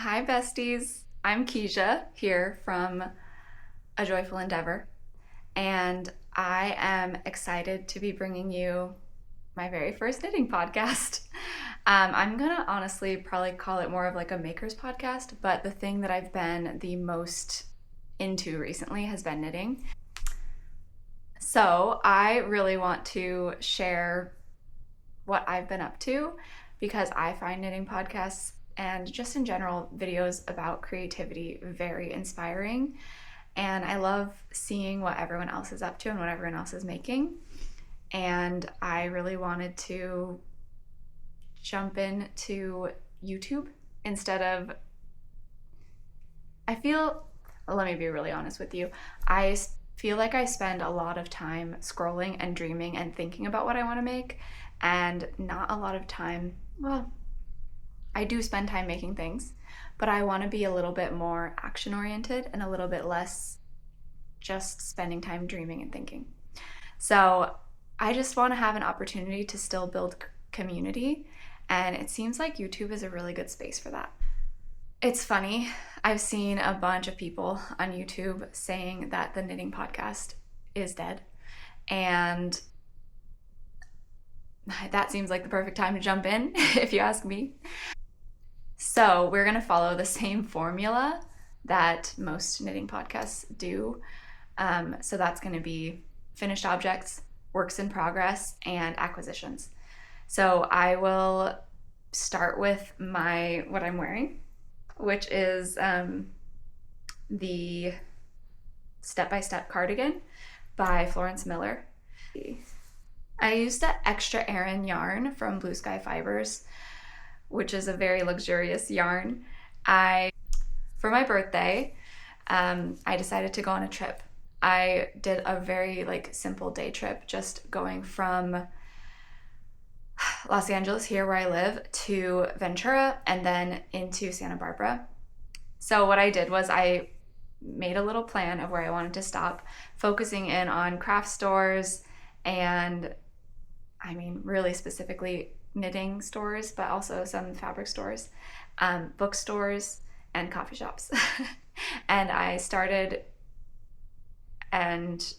Hi, besties. I'm Keisha here from A Joyful Endeavor, and I am excited to be bringing you my very first knitting podcast. I'm gonna honestly probably call it more of like a maker's podcast, but the thing that I've been the most into recently has been knitting. So I really want to share what I've been up to because I find knitting podcasts and just in general videos about creativity very inspiring. And I love seeing what everyone else is up to and what everyone else is making. And I really wanted to jump into YouTube instead of, let me be really honest with you. I feel like I spend a lot of time scrolling and dreaming and thinking about what I want to make, and not a lot of time, well, I do spend time making things, but I want to be a little bit more action oriented and a little bit less just spending time dreaming and thinking. So I just want to have an opportunity to still build community, and it seems like YouTube is a really good space for that. It's funny, I've seen a bunch of people on YouTube saying that the knitting podcast is dead, and that seems like the perfect time to jump in, if you ask me. So we're going to follow the same formula that most knitting podcasts do. So that's going to be finished objects, works in progress, and acquisitions. So I will start with what I'm wearing, which is the step-by-step cardigan by Florence Miller. I used the extra Aran yarn from BlueSky Fibers, which is a very luxurious yarn. For my birthday, I decided to go on a trip. I did a very simple day trip, just going from Los Angeles, here where I live, to Ventura and then into Santa Barbara. So what I did was I made a little plan of where I wanted to stop, focusing in on craft stores and, really specifically knitting stores, but also some fabric stores, bookstores, and coffee shops. And I started and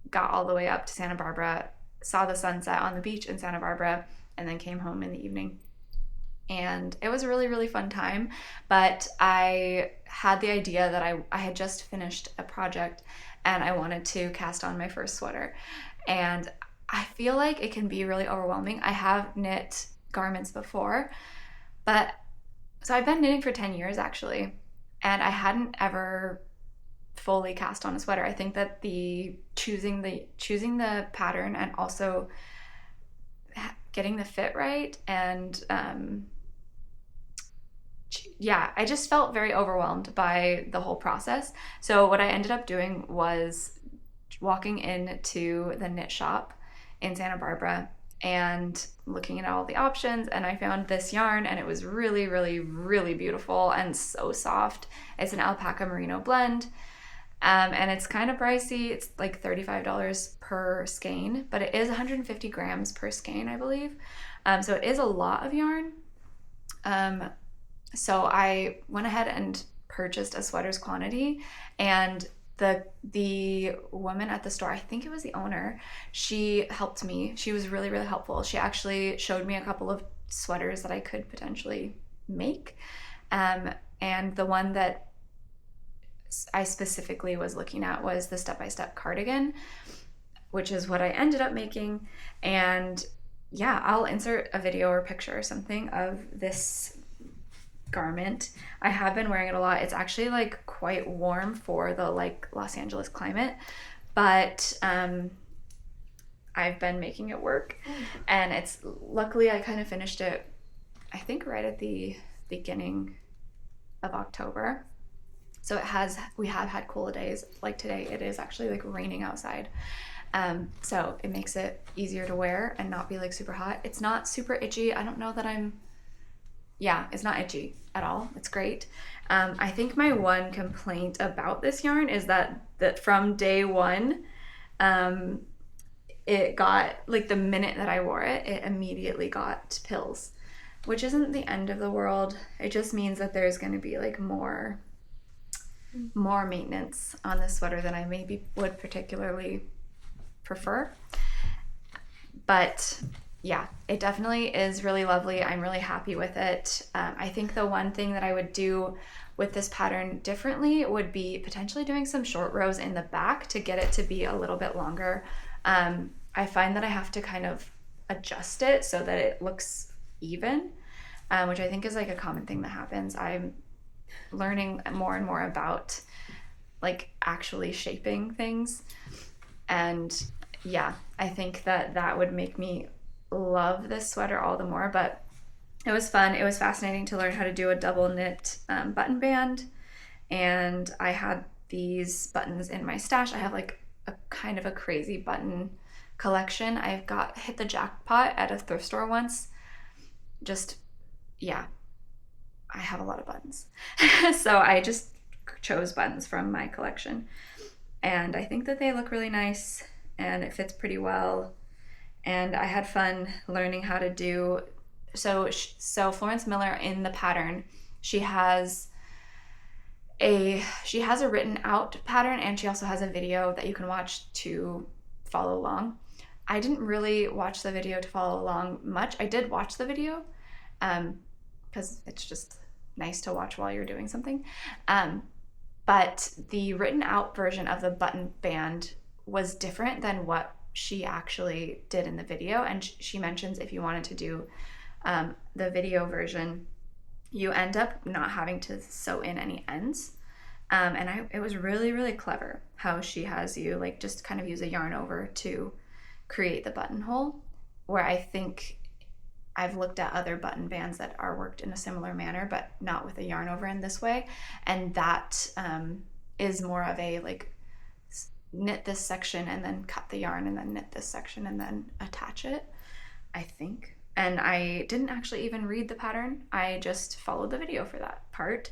got all the way up to Santa Barbara, saw the sunset on the beach in Santa Barbara, and then came home in the evening. And it was a really, really fun time, but I had the idea that I had just finished a project and I wanted to cast on my first sweater. And I feel like it can be really overwhelming. I have knit garments before, so I've been knitting for 10 years actually, and I hadn't ever fully cast on a sweater. I think that choosing the pattern and also getting the fit right, and I just felt very overwhelmed by the whole process. So what I ended up doing was walking into the knit shop in Santa Barbara and looking at all the options, and I found this yarn, and it was really, really, really beautiful and so soft. It's an alpaca merino blend, and it's kind of pricey. It's like $35 per skein, but it is 150 grams per skein, I believe. So it is a lot of yarn. So I went ahead and purchased a sweater's quantity, and the woman at the store, I think it was the owner, she helped me. She was really, really helpful. She actually showed me a couple of sweaters that I could potentially make. And the one that I specifically was looking at was the step-by-step cardigan, which is what I ended up making. And yeah, I'll insert a video or picture or something of this garment. I have been wearing it a lot. It's actually quite warm for the Los Angeles climate, but I've been making it work, and luckily I kind of finished it, I think, right at the beginning of October. So we have had cool days. Like today, it is actually raining outside. So it makes it easier to wear and not be super hot. It's not super itchy. I don't know that it's not itchy at all. It's great. I think my one complaint about this yarn is that from day one, it got, the minute that I wore it, it immediately got pills. which isn't the end of the world. It just means that there's going to be like more maintenance on this sweater than I maybe would particularly prefer. But yeah, it definitely is really lovely. I'm really happy with it. I think the one thing that I would do with this pattern differently would be potentially doing some short rows in the back to get it to be a little bit longer. I find that I have to kind of adjust it so that it looks even, which I think is like a common thing that happens. I'm learning more and more about like actually shaping things, and yeah, I think that that would make me love this sweater all the more. But it was fun. It was fascinating to learn how to do a double knit button band, and I had these buttons in my stash. I have like a kind of a crazy button collection. I've hit the jackpot at a thrift store once. Just, yeah, I have a lot of buttons. So I just chose buttons from my collection, and I think that they look really nice and it fits pretty well. And I had fun learning how to do, so Florence Miller in the pattern, she has a written out pattern, and she also has a video that you can watch to follow along. I didn't really watch the video to follow along much. I did watch the video because it's just nice to watch while you're doing something. But the written out version of the button band was different than what she actually did in the video. And she mentions if you wanted to do the video version, you end up not having to sew in any ends. And it was really, really clever how she has you like just kind of use a yarn over to create the buttonhole, where I think I've looked at other button bands that are worked in a similar manner, but not with a yarn over in this way. And that is more of a like knit this section and then cut the yarn and then knit this section and then attach it, I think. And I didn't actually even read the pattern. I just followed the video for that part.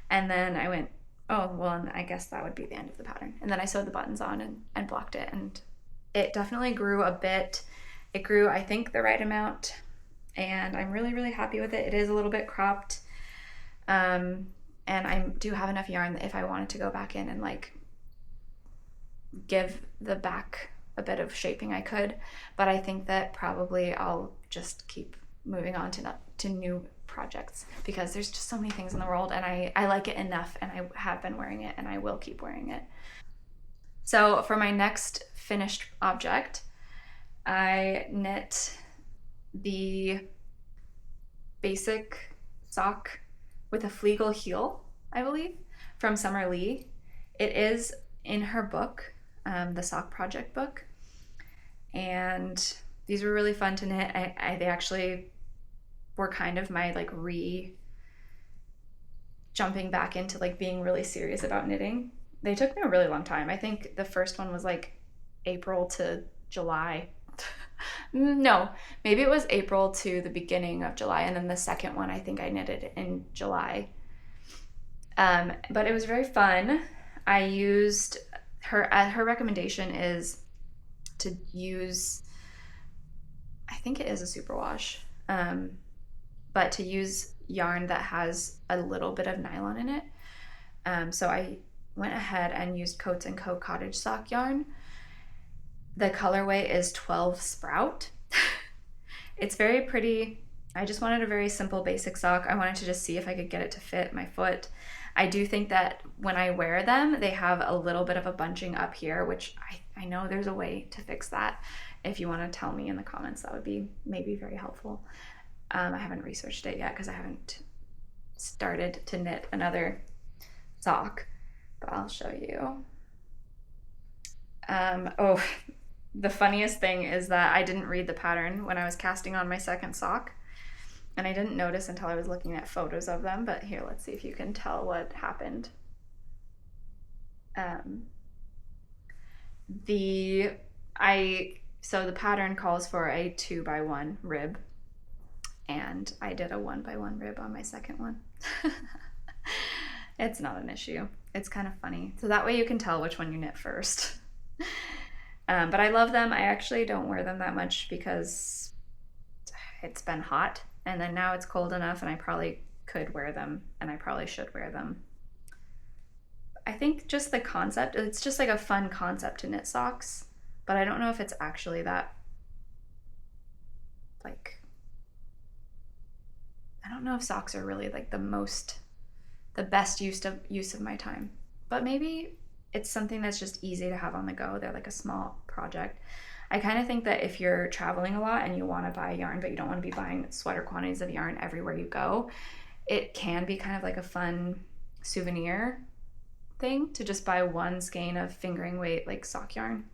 And then I went, oh, well, and I guess that would be the end of the pattern. And then I sewed the buttons on and blocked it. And it definitely grew a bit. It grew, I think, the right amount. And I'm really, really happy with it. It is a little bit cropped. And I do have enough yarn that if I wanted to go back in and like give the back a bit of shaping, I could. But I think that probably I'll just keep moving on to new projects, because there's just so many things in the world, and I like it enough, and I have been wearing it, and I will keep wearing it. So for my next finished object, I knit the basic sock with a Fleagle heel, I believe, from Summer Lee. It is in her book, the sock project book, and these were really fun to knit. They actually were kind of my like jumping back into like being really serious about knitting. They took me a really long time. I think the first one was like April to July. No, maybe it was April to the beginning of July, and then the second one I think I knitted in July. But it was very fun. I used her recommendation is to use, I think it is a superwash, but to use yarn that has a little bit of nylon in it. So I went ahead and used Coats & Co. Cottage sock yarn. The colorway is 12 Sprout. It's very pretty. I just wanted a very simple basic sock. I wanted to just see if I could get it to fit my foot. I do think that when I wear them, they have a little bit of a bunching up here, which I know there's a way to fix that. If you want to tell me in the comments, that would be maybe very helpful. I haven't researched it yet because I haven't started to knit another sock, but I'll show you. Oh, the funniest thing is that I didn't read the pattern when I was casting on my second sock, and I didn't notice until I was looking at photos of them. But here, let's see if you can tell what happened. So the pattern calls for a 2x1 rib, and I did a 1x1 rib on my second one. It's not an issue. It's kind of funny. So that way you can tell which one you knit first. But I love them. I actually don't wear them that much because it's been hot And then now it's cold enough and I probably could wear them, and I probably should wear them. I think just the concept, it's just like a fun concept to knit socks, but I don't know if it's actually that, like, I don't know if socks are really like the best use of my time. But maybe it's something that's just easy to have on the go. They're like a small project. I kind of think that if you're traveling a lot and you want to buy yarn, but you don't want to be buying sweater quantities of yarn everywhere you go, it can be kind of like a fun souvenir thing to just buy one skein of fingering weight like sock yarn.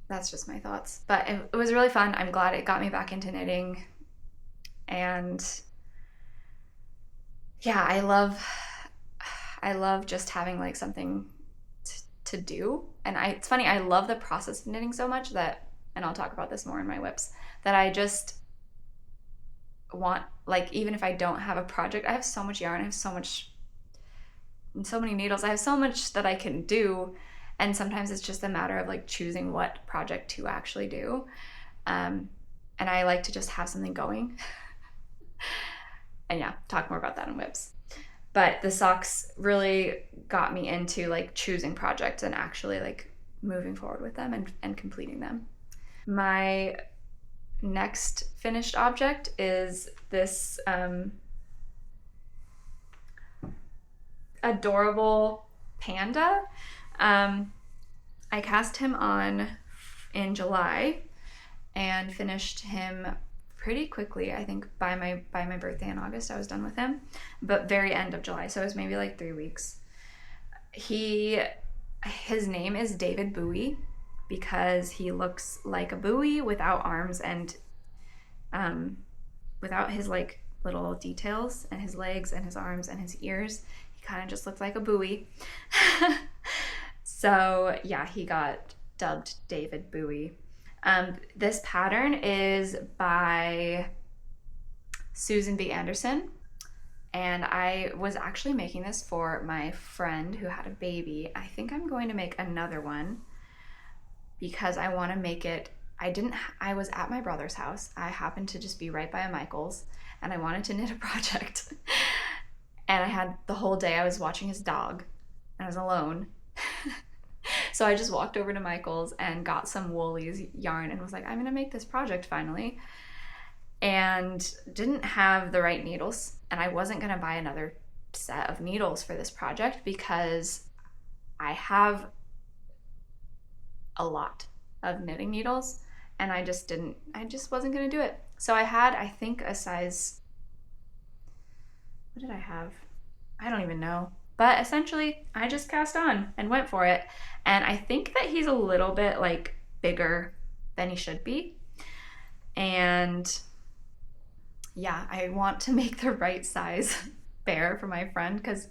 That's just my thoughts. But it was really fun. I'm glad it got me back into knitting. And yeah, I love just having like something to do. And it's funny, I love the process of knitting so much that, and I'll talk about this more in my whips, that I just want, like, even if I don't have a project, I have so much yarn, I have so many needles, I have so much that I can do. And sometimes it's just a matter of like choosing what project to actually do. And I like to just have something going. And yeah, talk more about that in whips. But the socks really got me into like choosing projects and actually like moving forward with them and completing them. My next finished object is this adorable panda. I cast him on in July and finished him pretty quickly. I think by my birthday in August I was done with him, but very end of July, so it was maybe like 3 weeks. His name is David Buoy because he looks like a buoy without arms and without his like little details and his legs and his arms and his ears. He kind of just looked like a buoy. So yeah, he got dubbed David Buoy. This pattern is by Susan B. Anderson, and I was actually making this for my friend who had a baby. I think I'm going to make another one because I want to make it. I was at my brother's house. I happened to just be right by a Michael's, and I wanted to knit a project. And I had the whole day, I was watching his dog, and I was alone. So I just walked over to Michael's and got some Woolies yarn and was like, I'm gonna make this project finally. And didn't have the right needles, and I wasn't gonna buy another set of needles for this project because I have a lot of knitting needles and I just wasn't gonna do it. So I had, I think, a size, what did I have? I don't even know. But essentially, I just cast on and went for it. And I think that he's a little bit like bigger than he should be. And yeah, I want to make the right size bear for my friend because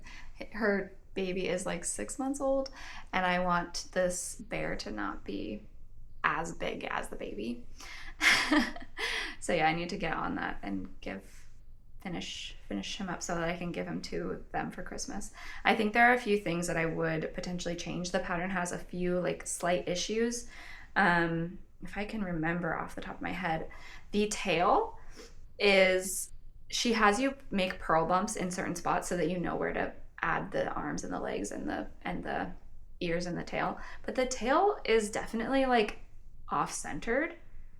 her baby is like 6 months old. And I want this bear to not be as big as the baby. So yeah, I need to get on that and finish him up so that I can give him to them for Christmas. I think there are a few things that I would potentially change. The pattern has a few like slight issues. If I can remember off the top of my head, the tail is, she has you make purl bumps in certain spots so that you know where to add the arms and the legs and the ears and the tail. But the tail is definitely like off-centered,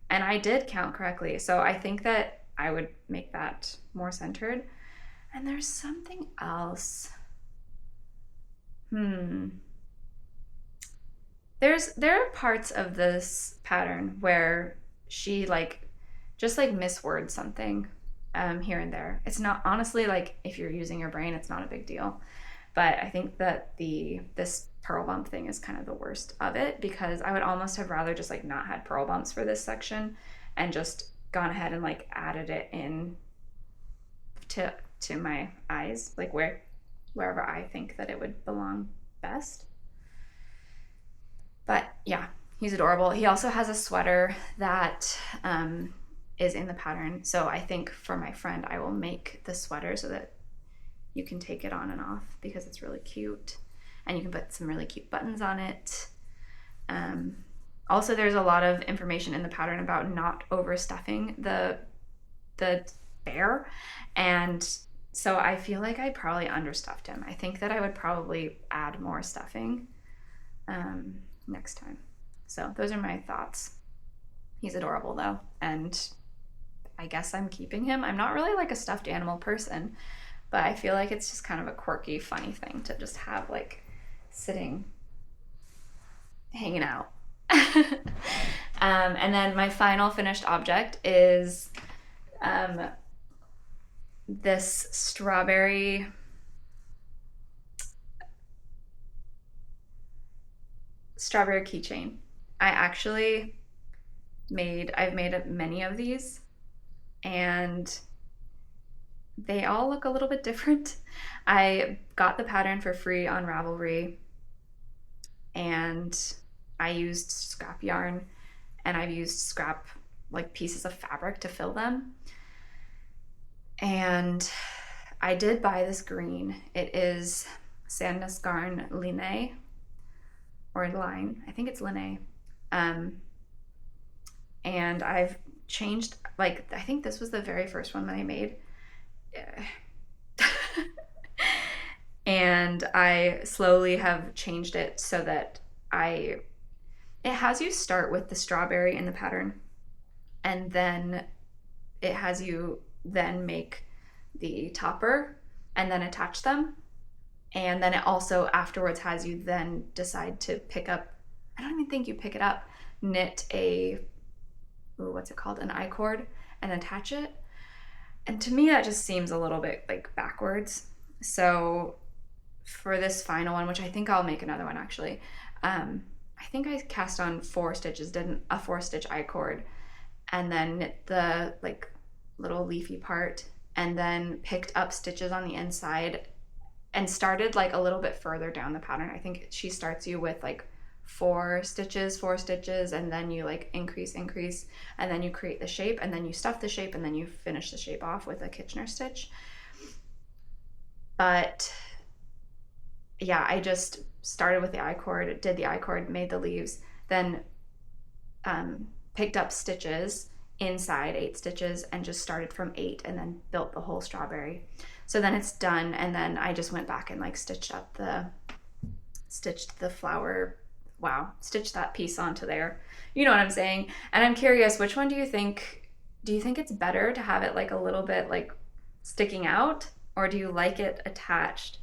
and I did count correctly. So I think that I would make that more centered. And there's something else. There are parts of this pattern where she just miswords something here and there. It's not, honestly, like if you're using your brain, it's not a big deal. But I think that this purl bump thing is kind of the worst of it, because I would almost have rather just not had purl bumps for this section and just gone ahead and added it in to my eyes, wherever I think that it would belong best. But yeah, he's adorable. He also has a sweater that is in the pattern. So I think for my friend, I will make the sweater so that you can take it on and off, because it's really cute. And you can put some really cute buttons on it. Also, there's a lot of information in the pattern about not overstuffing the bear, and so I feel like I probably understuffed him. I think that I would probably add more stuffing next time. So those are my thoughts. He's adorable though, and I guess I'm keeping him. I'm not really like a stuffed animal person, but I feel like it's just kind of a quirky, funny thing to just have like sitting, hanging out. And then my final finished object is this strawberry keychain. I've made many of these, and they all look a little bit different. I got the pattern for free on Ravelry, and I used scrap yarn, and I've used scrap like pieces of fabric to fill them. And I did buy this green. It is Sandnes Garne Line, or Line. I think it's Line. And I've changed, like, I think this was the very first one that I made. And I slowly have changed it so that it has you start with the strawberry in the pattern, and then it has you then make the topper and then attach them. And then it also afterwards has you then decide to pick up, I don't even think you pick it up, knit what's it called? An I-cord, and attach it. And to me, that just seems a little bit like backwards. So for this final one, which I think I'll make another one actually, I think I cast on 4 stitches, did a 4-stitch I-cord, and then knit the like little leafy part, and then picked up stitches on the inside and started like a little bit further down the pattern. I think she starts you with like 4 stitches, and then you like increase, and then you create the shape, and then you stuff the shape, and then you finish the shape off with a Kitchener stitch. But yeah, I just started with the I-cord, did the I-cord, made the leaves, then picked up stitches inside 8 stitches and just started from 8 and then built the whole strawberry. So then it's done, and then I just went back and like stitched the flower. Wow, stitched that piece onto there. You know what I'm saying? And I'm curious, which one do you think it's better to have it like a little bit like sticking out, or do you like it attached?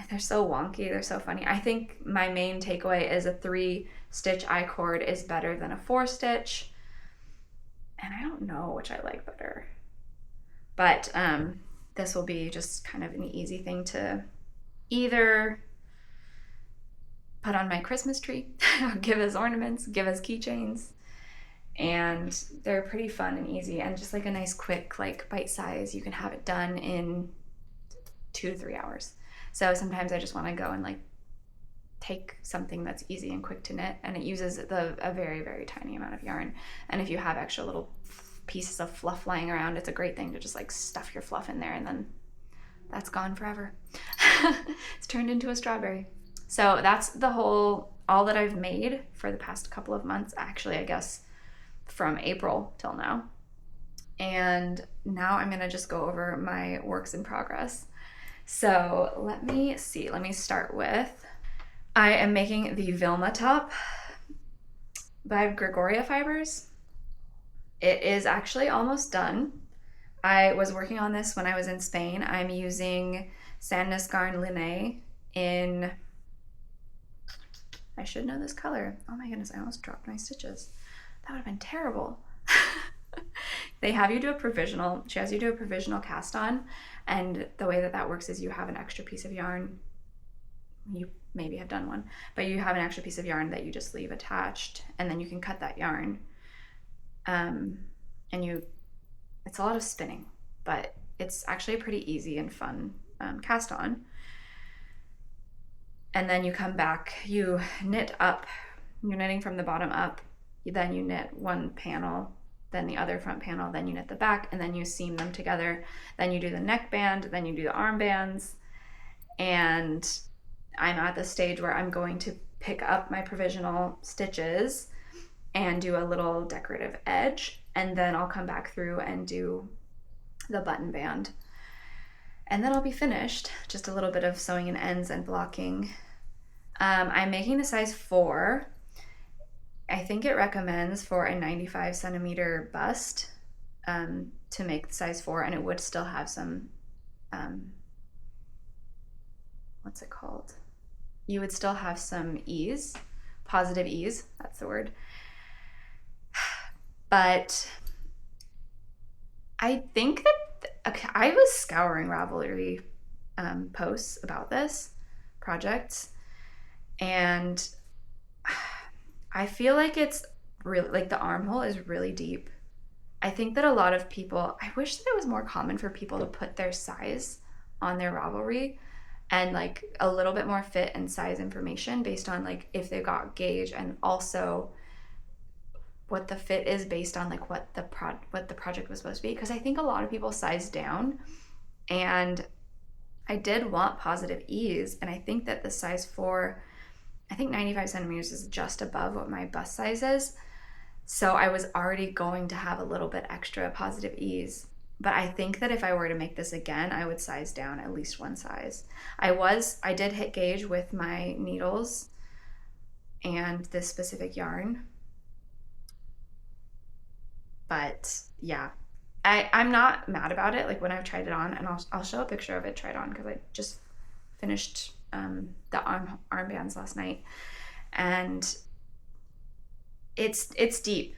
They're so wonky, they're so funny. I think my main takeaway is a 3-stitch I-cord is better than a 4-stitch. And I don't know which I like better. But this will be just kind of an easy thing to either put on my Christmas tree, give as ornaments, give as keychains. And they're pretty fun and easy, and just like a nice quick like bite size. You can have it done in 2 to 3 hours. So sometimes I just want to go and like take something that's easy and quick to knit, and it uses a very, very tiny amount of yarn. And if you have extra little pieces of fluff lying around, it's a great thing to just like stuff your fluff in there, and then that's gone forever. It's turned into a strawberry. So that's all that I've made for the past couple of months, actually, I guess from April till now. And now I'm gonna just go over my works in progress. So let me see, let me start with, I am making the Vilma top by Gregoria Fibers. It is actually almost done. I was working on this when I was in Spain. I'm using Sandnes Garne Line in, I should know this color. Oh my goodness, I almost dropped my stitches. That would have been terrible. They have you do a provisional, she has you do a provisional cast on, and the way that works is you have an extra piece of yarn. You maybe have done one, but you have an extra piece of yarn that you just leave attached, and then you can cut that yarn. It's a lot of spinning, but it's actually a pretty easy and fun cast on. And then you come back, you knit up, you're knitting from the bottom up, then you knit one panel, then the other front panel, then you knit the back, and then you seam them together. Then you do the neckband, then you do the armbands. And I'm at the stage where I'm going to pick up my provisional stitches and do a little decorative edge, and then I'll come back through and do the button band. And then I'll be finished. Just a little bit of sewing in ends and blocking. I'm making the size 4. I think it recommends for a 95 centimeter bust to make the size 4, and it would still have some, what's it called? You would still have some ease, positive ease, that's the word. But I think that, okay, I was scouring Ravelry posts about this project, and I feel like it's really, like, the armhole is really deep. I think that a lot of people, I wish that it was more common for people to put their size on their Ravelry, and like a little bit more fit and size information based on like if they got gauge, and also what the fit is based on like what the project was supposed to be. Because I think a lot of people size down, and I did want positive ease, and I think that the size 4, I think 95 centimeters is just above what my bust size is. So I was already going to have a little bit extra positive ease. But I think that if I were to make this again, I would size down at least one size. I did hit gauge with my needles and this specific yarn. But yeah, I'm not mad about it. Like when I've tried it on, and I'll show a picture of it tried on, because I just finished the armbands last night, and it's deep.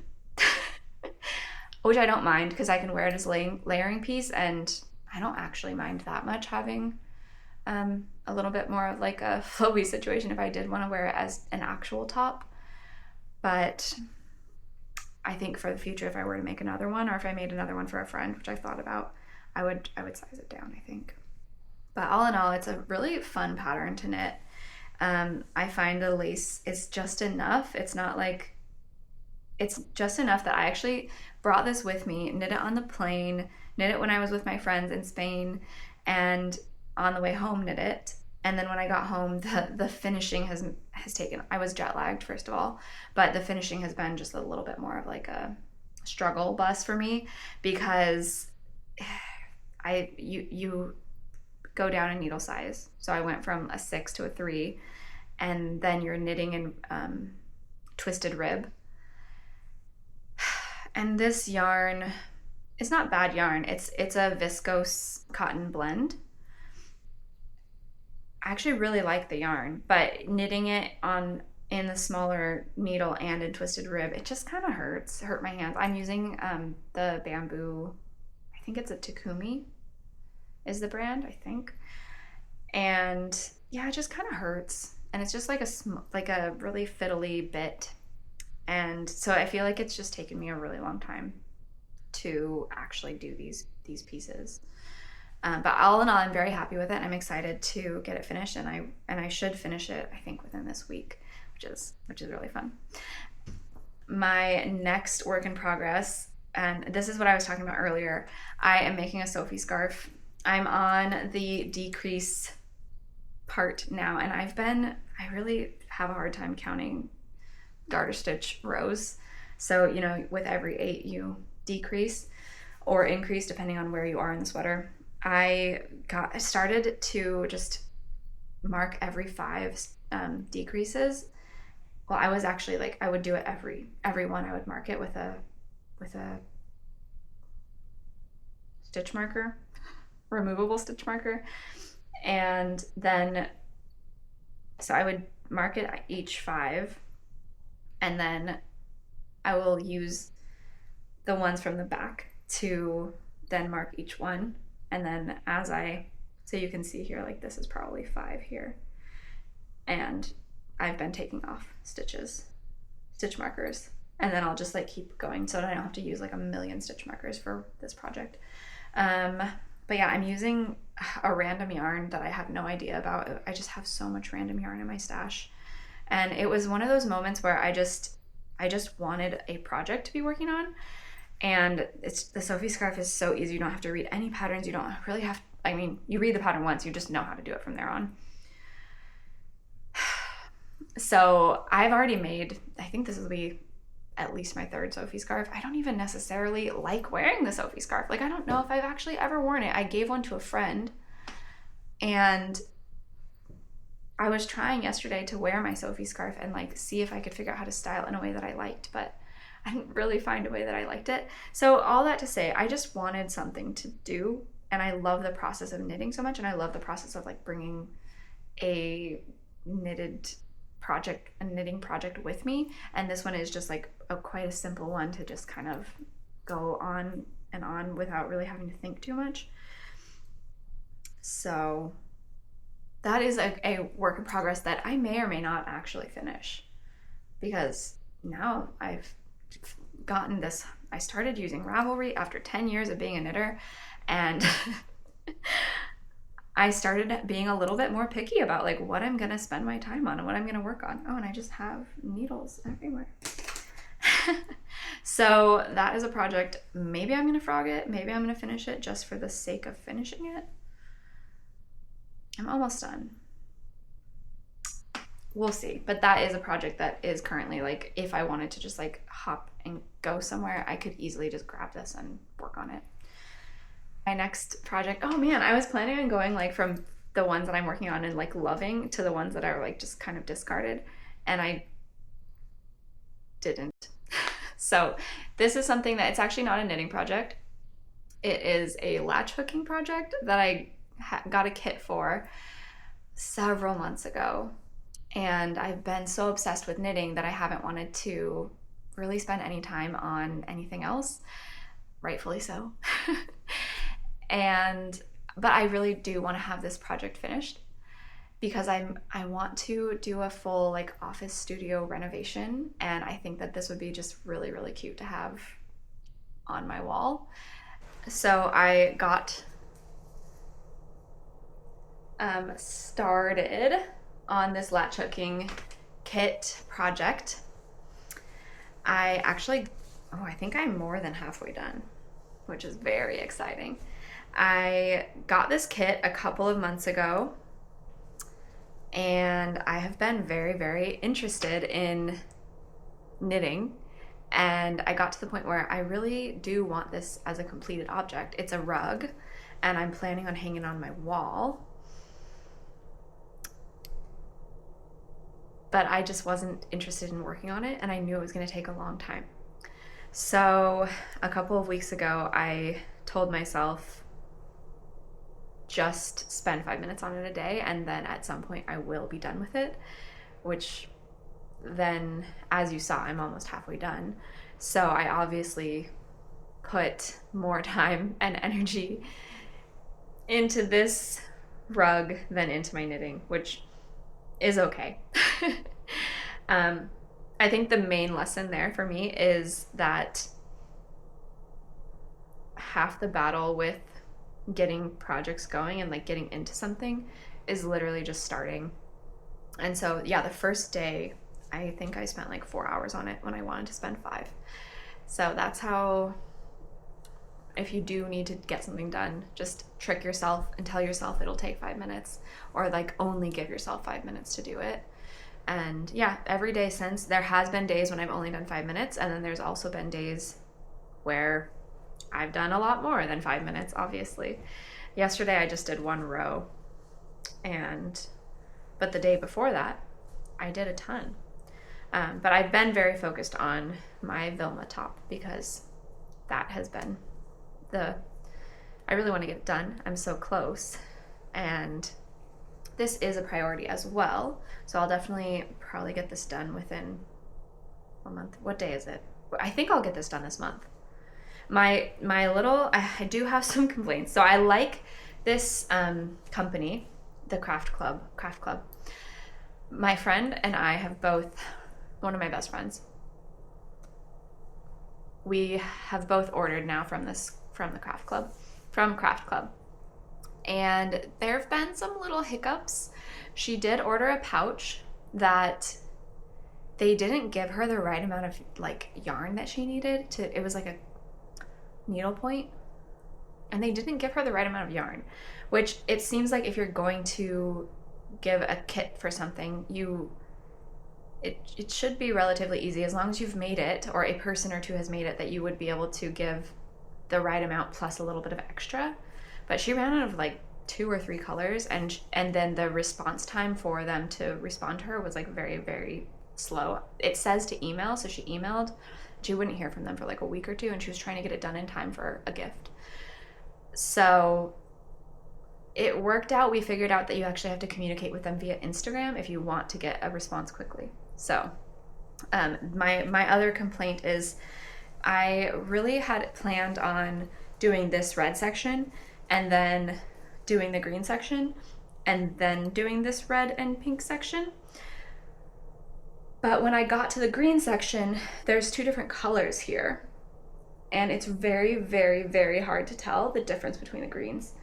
Which I don't mind, because I can wear it as a layering piece, and I don't actually mind that much having a little bit more of like a flowy situation if I did want to wear it as an actual top. But I think for the future, if I were to make another one, or if I made another one for a friend, which I've thought about, I would size it down, I think. But all in all, it's a really fun pattern to knit. I find the lace is just enough. It's just enough that I actually brought this with me, knit it on the plane, knit it when I was with my friends in Spain, and on the way home knit it. And then when I got home, the finishing has taken, I was jet lagged first of all, but the finishing has been just a little bit more of like a struggle bus for me, because you go down in needle size. So I went from a 6 to a 3, and then you're knitting in twisted rib. And this yarn, it's not bad yarn. It's a viscose cotton blend. I actually really like the yarn, but knitting it in the smaller needle and in twisted rib, it just kind of hurt my hands. I'm using the bamboo, I think it's a Takumi is the brand, I think. And yeah, it just kind of hurts. And it's just like a really fiddly bit. And so I feel like it's just taken me a really long time to actually do these pieces. But all in all, I'm very happy with it. I'm excited to get it finished, and I should finish it, I think, within this week, which is really fun. My next work in progress, and this is what I was talking about earlier, I am making a Sophie scarf. I'm on the decrease part now, and I really have a hard time counting garter stitch rows. So, with every 8 you decrease or increase depending on where you are in the sweater. I started to just mark every 5 decreases. Well, I was actually like, I would do it every one. I would mark it with a stitch marker, removable stitch marker. And then, so I would mark it at each 5, and then I will use the ones from the back to then mark each one. And then so you can see here, like this is probably 5 here. And I've been taking off stitch markers. And then I'll just like keep going so that I don't have to use like a million stitch markers for this project. But yeah, I'm using a random yarn that I have no idea about. I just have so much random yarn in my stash. And it was one of those moments where I just wanted a project to be working on. And the Sophie scarf is so easy. You don't have to read any patterns. You don't really have, you read the pattern once, you just know how to do it from there on. So I've already made, I think this will be at least my third Sophie scarf. I don't even necessarily like wearing the Sophie scarf. Like, I don't know if I've actually ever worn it. I gave one to a friend, and I was trying yesterday to wear my Sophie scarf and like see if I could figure out how to style it in a way that I liked, but I didn't really find a way that I liked it. So all that to say, I just wanted something to do, and I love the process of knitting so much, and I love the process of like bringing a knitting project with me. And this one is just like quite a simple one to just kind of go on and on without really having to think too much. So that is a work in progress that I may or may not actually finish, because now I've gotten this. I started using Ravelry after 10 years of being a knitter, and I started being a little bit more picky about like what I'm gonna spend my time on and what I'm gonna work on. Oh, and I just have needles everywhere. So that is a project. Maybe I'm gonna frog it. Maybe I'm gonna finish it just for the sake of finishing it. I'm almost done. We'll see. But that is a project that is currently like, if I wanted to just like hop and go somewhere, I could easily just grab this and work on it. My next project, oh man, I was planning on going like from the ones that I'm working on and like loving to the ones that are like just kind of discarded, and I didn't. So this is something that, it's actually not a knitting project. It is a latch hooking project that I got a kit for several months ago, and I've been so obsessed with knitting that I haven't wanted to really spend any time on anything else, rightfully so. But I really do want to have this project finished, because I want to do a full like office studio renovation, and I think that this would be just really, really cute to have on my wall. So I got started on this latch hooking kit project. I think I'm more than halfway done, which is very exciting. I got this kit a couple of months ago, and I have been very, very interested in knitting, and I got to the point where I really do want this as a completed object. It's a rug, and I'm planning on hanging it on my wall, but I just wasn't interested in working on it, and I knew it was going to take a long time. So a couple of weeks ago, I told myself, just spend 5 minutes on it a day, and then at some point I will be done with it, which then, as you saw, I'm almost halfway done. So I obviously put more time and energy into this rug than into my knitting, which is okay. I think the main lesson there for me is that half the battle with getting projects going and like getting into something is literally just starting. And so yeah, the first day I think I spent like 4 hours on it when I wanted to spend 5. So that's how, if you do need to get something done, just trick yourself and tell yourself it'll take 5 minutes, or like only give yourself 5 minutes to do it. And yeah, every day since, there has been days when I've only done 5 minutes, and then there's also been days where I've done a lot more than 5 minutes, obviously. Yesterday I just did 1 row, but the day before that I did a ton. But I've been very focused on my Vilma top, because that has been I really want to get it done. I'm so close, and this is a priority as well. So I'll definitely probably get this done within a month. What day is it? I think I'll get this done this month. I do have some complaints. So I like this company, the Craft Club. My friend and I have one of my best friends, we have both ordered now from Craft Club. And there have been some little hiccups. She did order a pouch that they didn't give her the right amount of like yarn that she needed it was like a needle point, and they didn't give her the right amount of yarn, which it seems like if you're going to give a kit for something, you it should be relatively easy as long as you've made it, or a person or two has made it, that you would be able to give the right amount plus a little bit of extra. But she ran out of like 2 or 3 colors, and then the response time for them to respond to her was like very, very slow. It says to email, so she emailed. She wouldn't hear from them for like a week or 2, and she was trying to get it done in time for a gift. So it worked out. We figured out that you actually have to communicate with them via Instagram if you want to get a response quickly. So my other complaint is I really had planned on doing this red section and then doing the green section and then doing this red and pink section. But when I got to the green section, there's 2 different colors here. And it's very, very, very hard to tell the difference between the greens.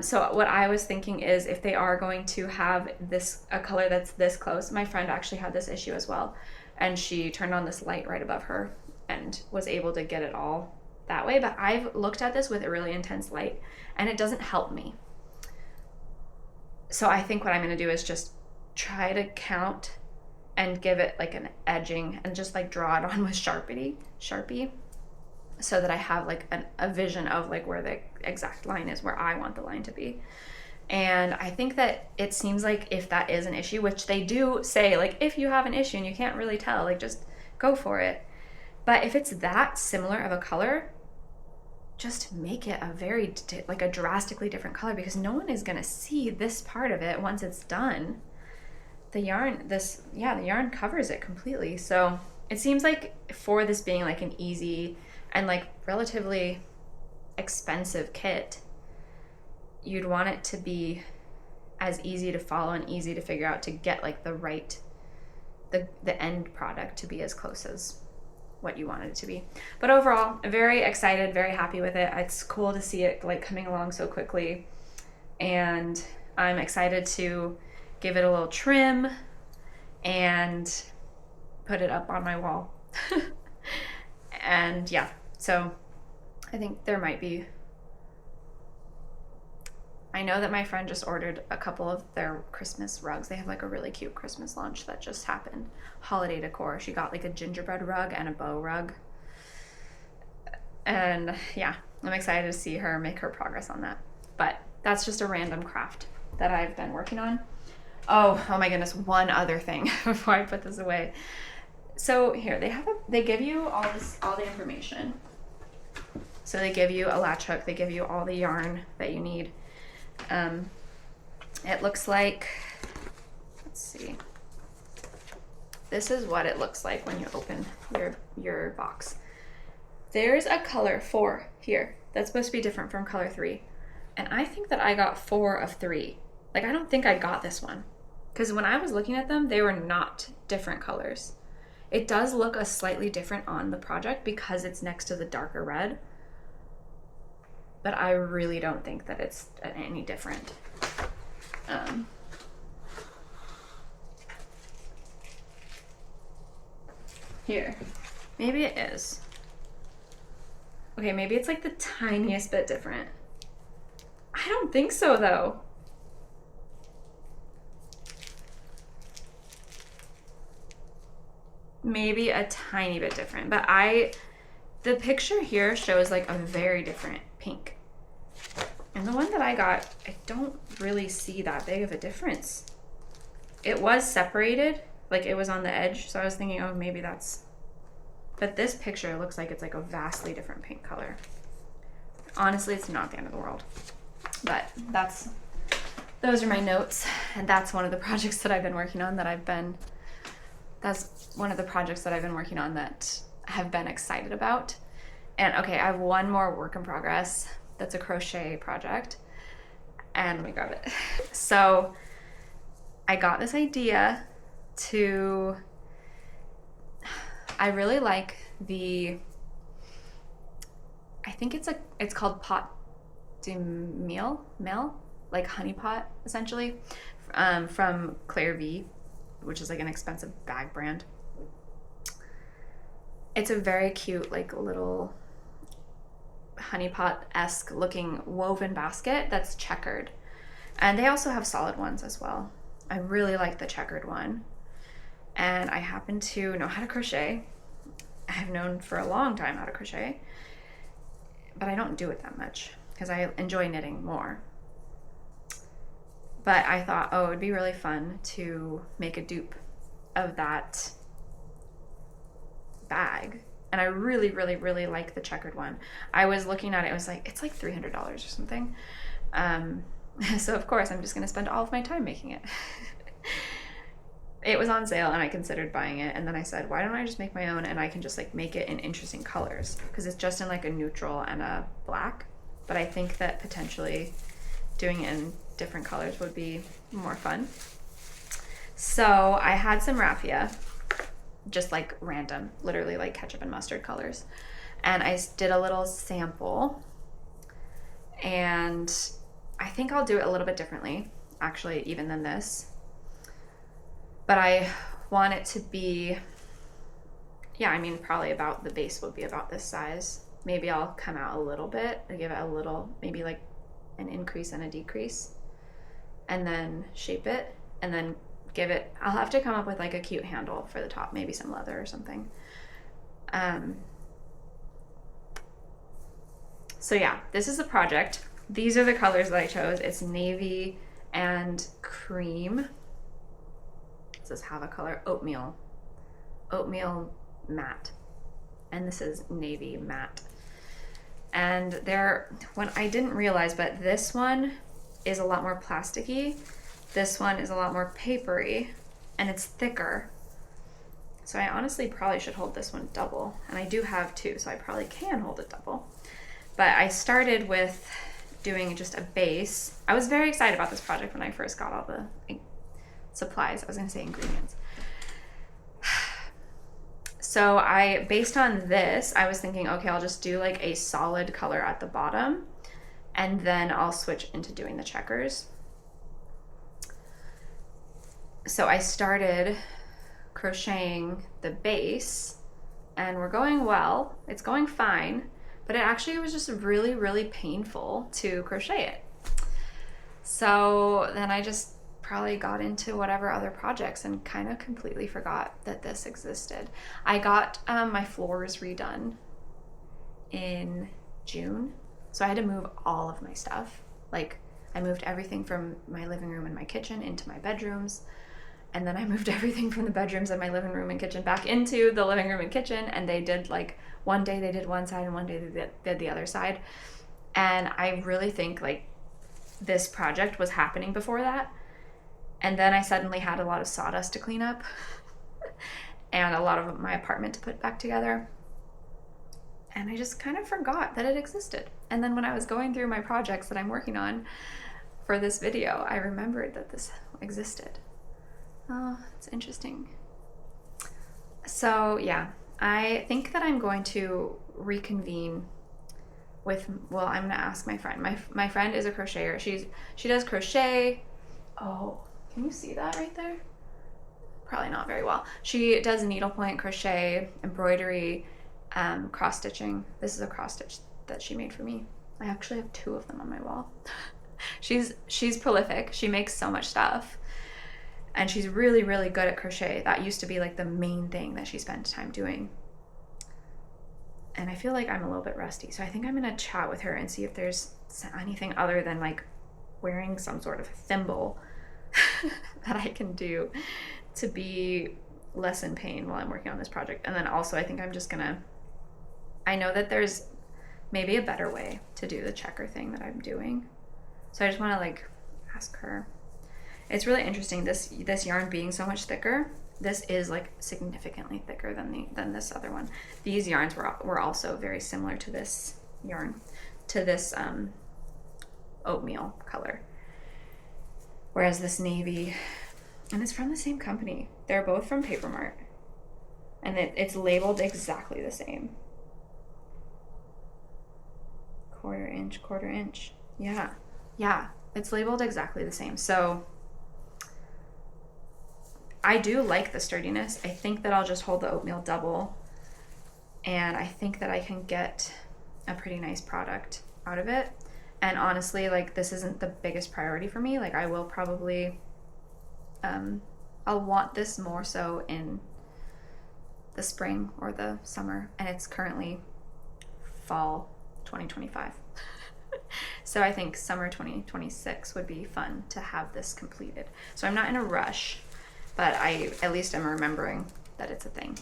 So what I was thinking is, if they are going to have a color that's this close, my friend actually had this issue as well. And she turned on this light right above her and was able to get it all that way. But I've looked at this with a really intense light and it doesn't help me. So I think what I'm going to do is just try to count and give it like an edging and just like draw it on with Sharpie, so that I have like a vision of like where the exact line is, where I want the line to be. And I think that it seems like if that is an issue, which they do say, like, if you have an issue and you can't really tell, like, just go for it. But if it's that similar of a color, just make it like a drastically different color, because no one is gonna see this part of it once it's done. The yarn covers it completely. So it seems like for this being like an easy and like relatively expensive kit, you'd want it to be as easy to follow and easy to figure out to get like the end product to be as close as what you wanted it to be. But overall, very excited, very happy with it. It's cool to see it like coming along so quickly, and I'm excited to give it a little trim and put it up on my wall. And yeah, so I think there might be, I know that my friend just ordered a couple of their Christmas rugs. They have like a really cute Christmas launch that just happened. Holiday decor. She got like a gingerbread rug and a bow rug. And yeah, I'm excited to see her make her progress on that. But that's just a random craft that I've been working on. Oh my goodness, one other thing before I put this away. So here, they give you all the information. So they give you a latch hook, they give you all the yarn that you need. It looks like, let's see. This is what it looks like when you open your box. There's a color 4 here. That's supposed to be different from color 3. And I think that I got 4 of 3. Like, I don't think I got this one, because when I was looking at them, they were not different colors. It does look a slightly different on the project because it's next to the darker red, but I really don't think that it's any different. Here, maybe it is. Okay, maybe it's like the tiniest bit different. I don't think so though. Maybe a tiny bit different, but the picture here shows like a very different pink. And the one that I got, I don't really see that big of a difference. It was separated, like it was on the edge, so I was thinking, oh, maybe that's, but this picture looks like it's like a vastly different pink color. Honestly, it's not the end of the world. But those are my notes, and that's one of the projects that I've been working on that's one of the projects that I've been working on that I have been excited about. And okay, I have one more work in progress that's a crochet project, and let me grab it. So I got this idea I really like I think it's called pot de miel, like honey pot essentially, from Claire V, which is like an expensive bag brand. It's a very cute, like little honey pot-esque looking woven basket that's checkered. And they also have solid ones as well. I really like the checkered one. and I happen to know how to crochet. I have known for a long time how to crochet, but I don't do it that much because I enjoy knitting more. But I thought, oh, it'd be really fun to make a dupe of that bag. And I really, really, really like the checkered one. I was looking at it, it's like $300 or something. So of course I'm just gonna spend all of my time making it. It was on sale and I considered buying it, and then I said, why don't I just make my own, and I can just like make it in interesting colors, because it's just in like a neutral and a black. But I think that potentially doing it in different colors would be more fun. So I had some raffia, just like random, literally like ketchup and mustard colors. And I did a little sample, and I think I'll do it a little bit differently, actually, even than this. But I want it to be, yeah, I mean, probably about, the base would be about this size. Maybe I'll come out a little bit and give it a little, maybe like an increase and a decrease, and then shape it, and then give it, I'll have to come up with like a cute handle for the top, maybe some leather or something. So yeah, this is the project. These are the colors that I chose. It's navy and cream. It says have a color, oatmeal matte, and this is navy matte. And when I didn't realize, but this one is a lot more plasticky. This one is a lot more papery, and it's thicker. So I honestly probably should hold this one double, and I do have two, so I probably can hold it double. But I started with doing just a base. I was very excited about this project when I first got all the supplies. I was gonna say ingredients. So based on this, I was thinking, okay, I'll just do like a solid color at the bottom, and then I'll switch into doing the checkers. So I started crocheting the base, and we're going well. It's going fine, but it actually was just really, really painful to crochet it. So then I just probably got into whatever other projects and kind of completely forgot that this existed. I got my floors redone in June, so I had to move all of my stuff. Like, I moved everything from my living room and my kitchen into my bedrooms, and then I moved everything from the bedrooms and my living room and kitchen back into the living room and kitchen, and they did like, one day they did one side and one day they did the other side. And I really think like this project was happening before that. And then I suddenly had a lot of sawdust to clean up and a lot of my apartment to put back together. And I just kind of forgot that it existed. And then when I was going through my projects that I'm working on for this video, I remembered that this existed. Oh, it's interesting. So yeah, I think that I'm going to reconvene with, well, I'm gonna ask my friend. My friend is a crocheter. She does crochet. Oh, can you see that right there? Probably not very well. She does needlepoint, crochet, embroidery, cross stitching. This is a cross stitch that she made for me. I actually have two of them on my wall. She's prolific. She makes so much stuff, and she's really, really good at crochet. That used to be like the main thing that she spent time doing. And I feel like I'm a little bit rusty, so I think I'm gonna chat with her and see if there's anything other than like wearing some sort of thimble that I can do to be less in pain while I'm working on this project. And then also I think I'm just gonna, I know that there's maybe a better way to do the checker thing that I'm doing, so I just want to like ask her. It's really interesting, this yarn being so much thicker. This is like significantly thicker than this other one. These yarns were also very similar to this yarn, to this oatmeal color. Whereas this navy, and it's from the same company. They're both from Paper Mart, and it's labeled exactly the same. Quarter inch. Yeah, it's labeled exactly the same. So I do like the sturdiness. I think that I'll just hold the oatmeal double, and I think that I can get a pretty nice product out of it. And honestly, like, this isn't the biggest priority for me. Like, I will probably, I'll I'll want this more so in the spring or the summer, and it's currently fall 2025. So I think summer 2026 would be fun to have this completed. So I'm not in a rush, but I at least am remembering that it's a thing.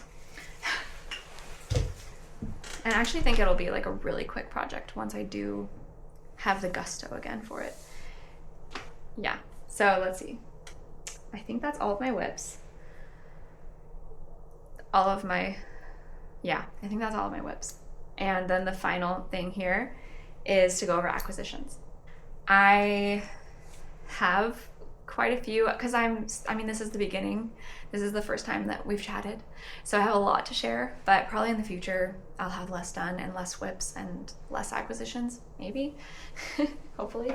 And I actually think it'll be like a really quick project once I do have the gusto again for it. Yeah, so let's see. I think that's all of my whips. I think that's all of my whips. And then the final thing here is to go over acquisitions. I have quite a few, because this is the beginning. This is the first time that we've chatted. So I have a lot to share, but probably in the future, I'll have less done and less whips and less acquisitions, maybe, hopefully.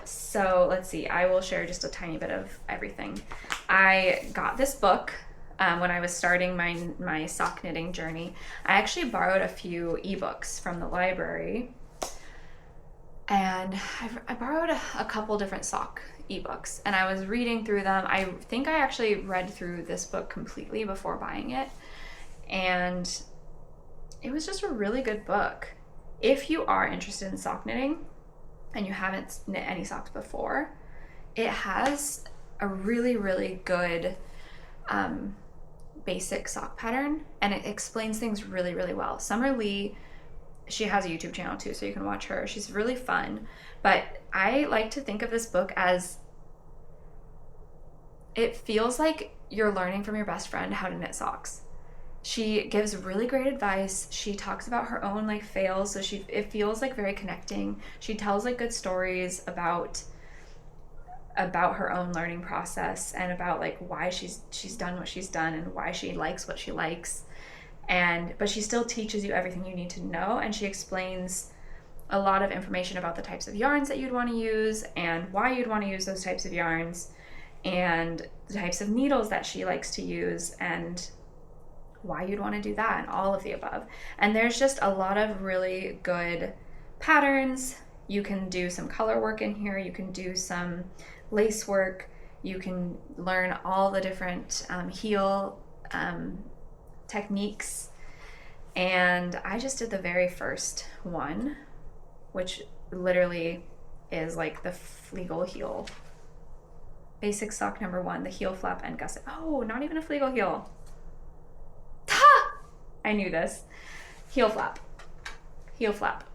So let's see, I will share just a tiny bit of everything. I got this book when I was starting my sock knitting journey. I actually borrowed a few ebooks from the library, and I borrowed a couple different sock ebooks, and I was reading through them. I think I actually read through this book completely before buying it, and it was just a really good book. If you are interested in sock knitting and you haven't knit any socks before, it has a really, really good basic sock pattern, and it explains things really, really well. Summer Lee, she has a YouTube channel too, so you can watch her. She's really fun, but I like to think of this book as, it feels like you're learning from your best friend how to knit socks. She gives really great advice. She talks about her own like fails, so it feels like very connecting. She tells like good stories about her own learning process, and about like why she's done what she's done, and why she likes what she likes. But she still teaches you everything you need to know, and she explains a lot of information about the types of yarns that you'd want to use, and why you'd want to use those types of yarns, and the types of needles that she likes to use, and why you'd want to do that, and all of the above. And there's just a lot of really good patterns. You can do some color work in here, you can do some lace work, you can learn all the different heel techniques. And I just did the very first one, which literally is like the Flegel heel. Basic sock number 1, the heel flap and gusset. Oh, not even a Flegel heel. Ha! I knew this. Heel flap,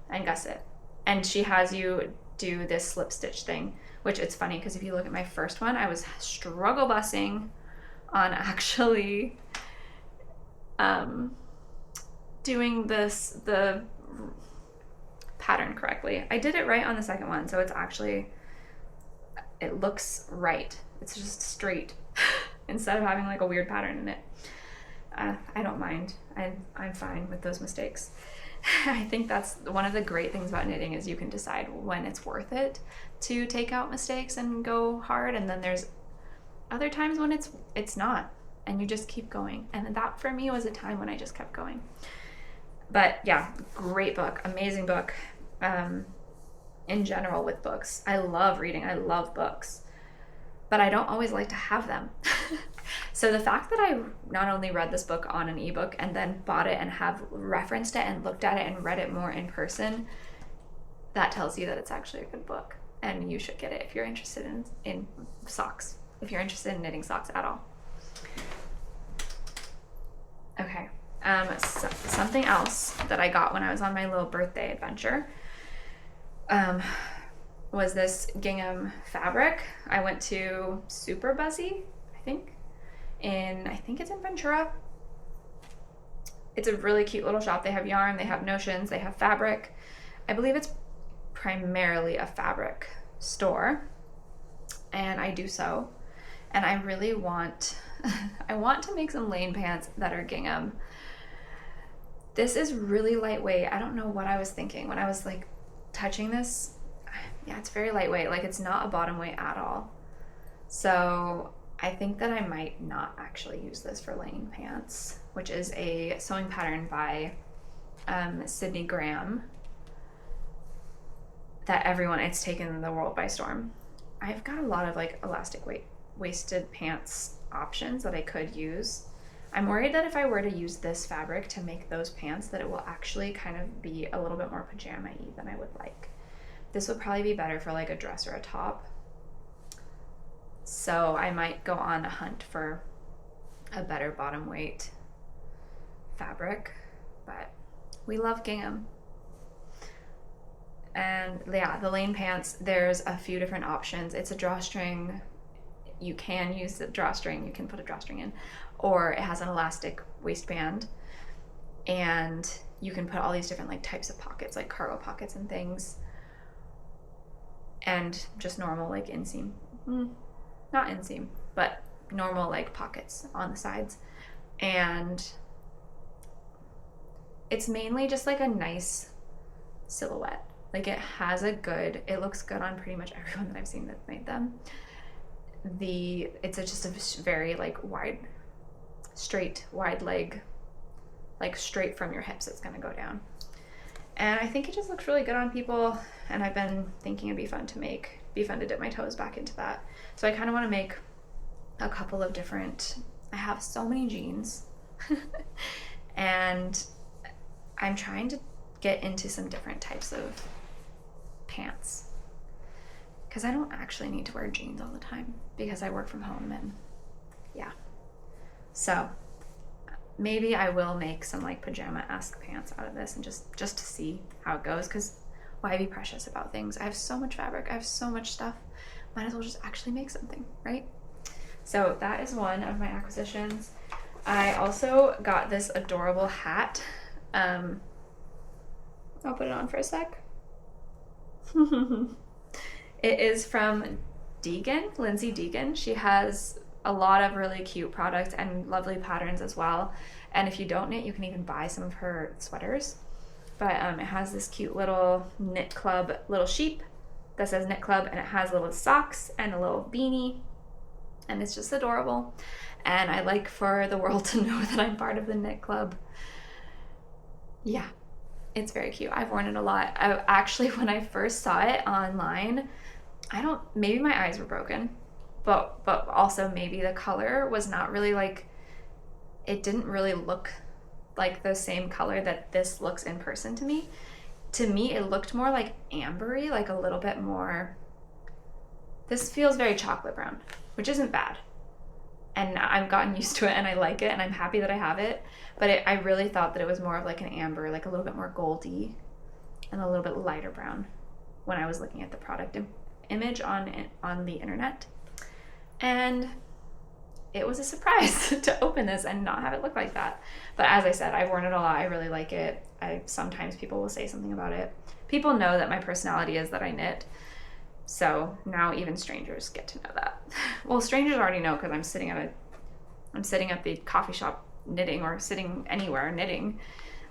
and gusset. And she has you do this slip stitch thing, which it's funny because if you look at my first one, I was struggle bussing on actually doing the pattern correctly. I did it right on the second one, so it looks right. It's just straight instead of having like a weird pattern in it. I don't mind. I'm fine with those mistakes. I think that's one of the great things about knitting, is you can decide when it's worth it to take out mistakes and go hard, and then there's other times when it's not, and you just keep going. And that for me was a time when I just kept going. But yeah, great book, amazing book. In general with books, I love reading, I love books, but I don't always like to have them. So the fact that I not only read this book on an ebook and then bought it and have referenced it and looked at it and read it more in person, that tells you that it's actually a good book, and you should get it if you're interested in socks, if you're interested in knitting socks at all. Okay, something else that I got when I was on my little birthday adventure was this gingham fabric. I went to Super Buzzy, I think it's in Ventura. It's a really cute little shop. They have yarn, they have notions, they have fabric. I believe it's primarily a fabric store, and I do sew. And I really want to make some lane pants that are gingham. This is really lightweight. I don't know what I was thinking when I was like touching this. Yeah, it's very lightweight. Like, it's not a bottom weight at all. So I think that I might not actually use this for lane pants, which is a sewing pattern by Sydney Graham that it's taken the world by storm. I've got a lot of like elastic waisted pants options that I could use. I'm worried that if I were to use this fabric to make those pants, that it will actually kind of be a little bit more pajama-y than I would like. This would probably be better for like a dress or a top. So I might go on a hunt for a better bottom weight fabric, but we love gingham. And yeah, the Lane pants, there's a few different options. It's a drawstring. You can use the drawstring, you can put a drawstring in, or it has an elastic waistband, and you can put all these different like types of pockets, like cargo pockets and things, and just normal like inseam, not inseam, but normal like pockets on the sides. And it's mainly just like a nice silhouette. Like it looks good on pretty much everyone that I've seen that made them. It's just a very like wide leg, like straight from your hips, it's gonna go down. And I think it just looks really good on people, and I've been thinking it'd be fun to dip my toes back into that. So I kind of want to make a couple of different, I have so many jeans and I'm trying to get into some different types of pants, because I don't actually need to wear jeans all the time because I work from home, and yeah. So maybe I will make some like pajama-esque pants out of this, and just to see how it goes, because why be precious about things? I have so much fabric, I have so much stuff, might as well just actually make something, right? So that is one of my acquisitions. I also got this adorable hat. I'll put it on for a sec. It is from Deegan, Lindsay Deegan. She has a lot of really cute products and lovely patterns as well. And if you don't knit, you can even buy some of her sweaters. But it has this cute little knit club, little sheep that says knit club, and it has little socks and a little beanie. And it's just adorable. And I like for the world to know that I'm part of the knit club. Yeah, it's very cute. I've worn it a lot. Actually, when I first saw it online, maybe my eyes were broken, but also maybe the color was not really like, it didn't really look like the same color that this looks in person to me. To me, it looked more like ambery, like a little bit more, this feels very chocolate brown, which isn't bad. And I've gotten used to it and I like it and I'm happy that I have it. But I really thought that it was more of like an amber, like a little bit more goldy and a little bit lighter brown when I was looking at the product image on the internet. And it was a surprise to open this and not have it look like that. But as I said, I've worn it a lot. I really like it. Sometimes people will say something about it. People know that my personality is that I knit. So now even strangers get to know that. Well, strangers already know because I'm sitting at the coffee shop knitting, or sitting anywhere knitting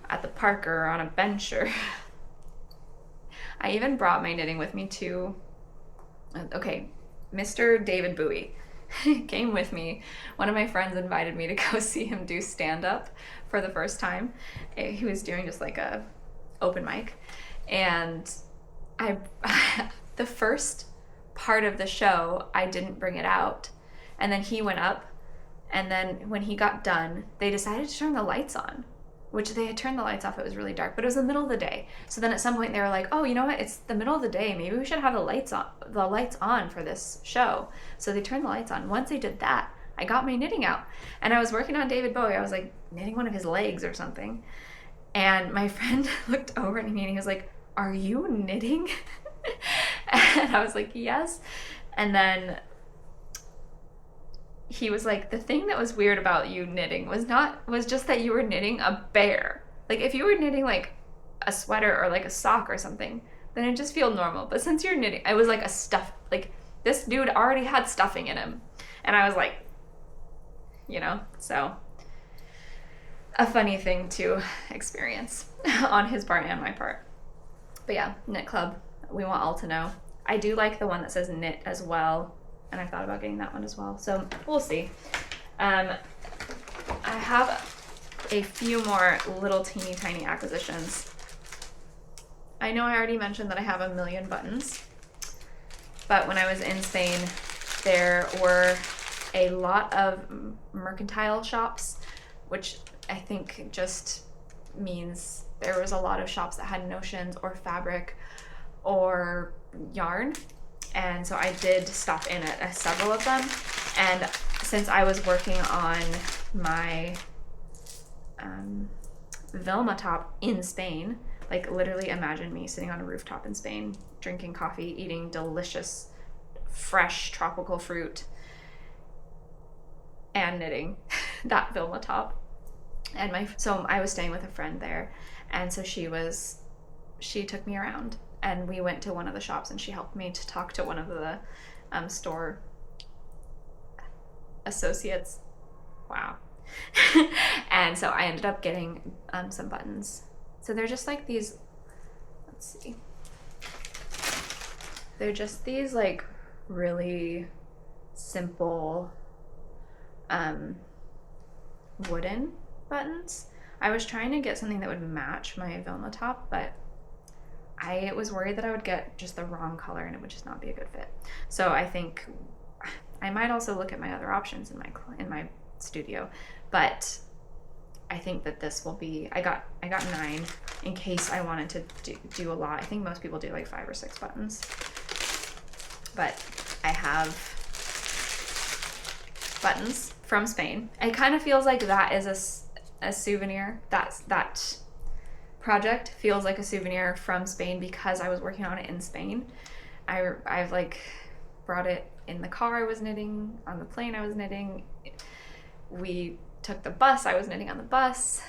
at the park or on a bench, or I even brought my knitting with me to, okay, Mr. David Buoy came with me. One of my friends invited me to go see him do stand-up for the first time. He was doing just like a open mic, and the first part of the show, I didn't bring it out. And then he went up, and then when he got done, they decided to turn the lights on, which they had turned the lights off. It was really dark, but it was the middle of the day. So then at some point they were like, oh, you know what? It's the middle of the day. Maybe we should have the lights on for this show. So they turned the lights on. Once they did that, I got my knitting out, and I was working on David Bowie. I was like knitting one of his legs or something. And my friend looked over at me and he was like, are you knitting? And I was like, yes. And then he was like, the thing that was weird about you knitting was just that you were knitting a bear. Like if you were knitting like a sweater or like a sock or something, then it'd just feel normal. But since you're knitting, it was like like this dude already had stuffing in him. And I was like, so a funny thing to experience on his part and my part. But yeah, knit club. We want all to know. I do like the one that says knit as well, and I thought about getting that one as well. So we'll see. I have a few more little teeny tiny acquisitions. I know I already mentioned that I have a million buttons, But when I was in Spain, there were a lot of mercantile shops, which I think just means there was a lot of shops that had notions or fabric or yarn. And so I did stop in at several of them. And since I was working on my Vilma top in Spain, like literally imagine me sitting on a rooftop in Spain, drinking coffee, eating delicious, fresh tropical fruit, and knitting that Vilma top. And so I was staying with a friend there, and so she took me around, and we went to one of the shops, and she helped me to talk to one of the store associates. Wow. And so I ended up getting some buttons. So they're just like these, let's see. They're just these like really simple wooden buttons. I was trying to get something that would match my Vilma top, but I was worried that I would get just the wrong color and it would just not be a good fit. So I think I might also look at my other options in my studio, but I think that this will be, I got 9 in case I wanted to do a lot. I think most people do like 5 or 6 buttons, but I have buttons from Spain. It kind of feels like that is a souvenir. That project feels like a souvenir from Spain because I was working on it in Spain. I've like brought it in the car. I was knitting on the plane. I was knitting. We took the bus. I was knitting on the bus.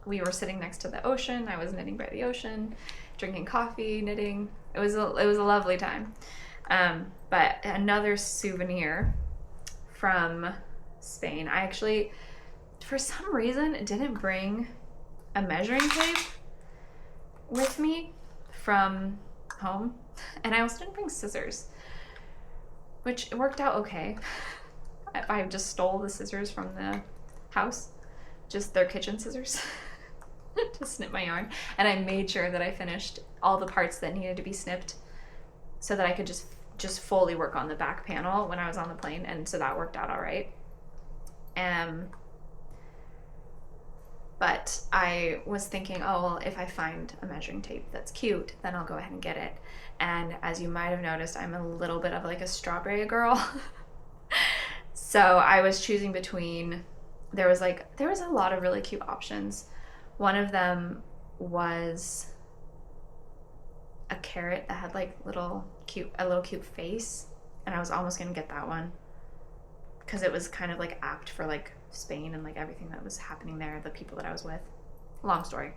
We were sitting next to the ocean. I was knitting by the ocean, drinking coffee, knitting. It was a lovely time. But another souvenir from Spain. I actually, for some reason, didn't bring a measuring tape with me from home, and I also didn't bring scissors, which worked out okay. I just stole the scissors from the house, just their kitchen scissors, to snip my yarn, and I made sure that I finished all the parts that needed to be snipped so that I could just fully work on the back panel when I was on the plane, and so that worked out all right. But I was thinking, oh, well, if I find a measuring tape that's cute, then I'll go ahead and get it. And as you might have noticed, I'm a little bit of like a strawberry girl. So I was choosing between, there was a lot of really cute options. One of them was a carrot that had like a little cute face, and I was almost gonna get that one because it was kind of like apt for like Spain and like everything that was happening there, the people that I was with. Long story.